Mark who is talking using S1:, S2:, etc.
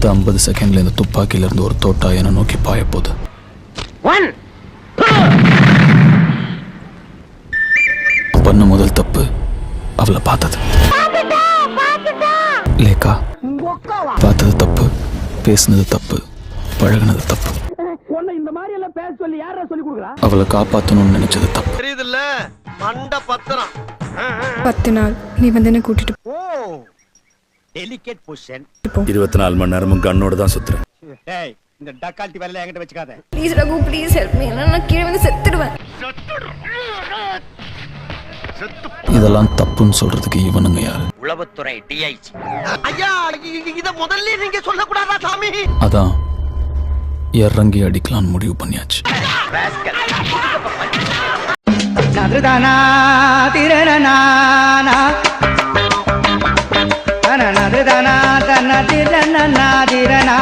S1: அடுத்த 50 செகண்ட்ல இந்த துப்பாக்கியில இருந்து ஒரு தோட்டா என்ன நோக்கி பாய போகுது. பண்ண முதல் தப்பு அவளை பார்த்தது. லேக்கா, பார்த்தது தப்பு, பேசுனது தப்பு, பழகுனது தப்பு, அவளை காப்பாத்தணும்னு நினைச்சது தப்பு.
S2: 10 நாள் நீ வந்து என்ன கூட்டிட்டு
S3: 24 மணி நேரமும் கண்ணோட தான் சுத்துறேன்.
S4: இந்த டக்கால்ட்டி வேலையில என்கிட்ட வச்சுக்காத.
S2: Please Raghu, please help me. நான் கீழே வந்து செத்துடுவேன்.
S1: இதெல்லாம் தப்புன்னு சொல்றதுக்கு இவனுங்க யாரு?
S5: உளவுத்துறை டிஐஜி.
S4: ஐயா, இத முதல்ல நீங்க சொல்ல கூடாதா சாமி?
S1: அதான் இறங்கி அடிக்கலான்னு முடிவு பண்ணியாச்சு.
S6: நதுதானா திரணனானா நதுதானா தன திரணனா திரணா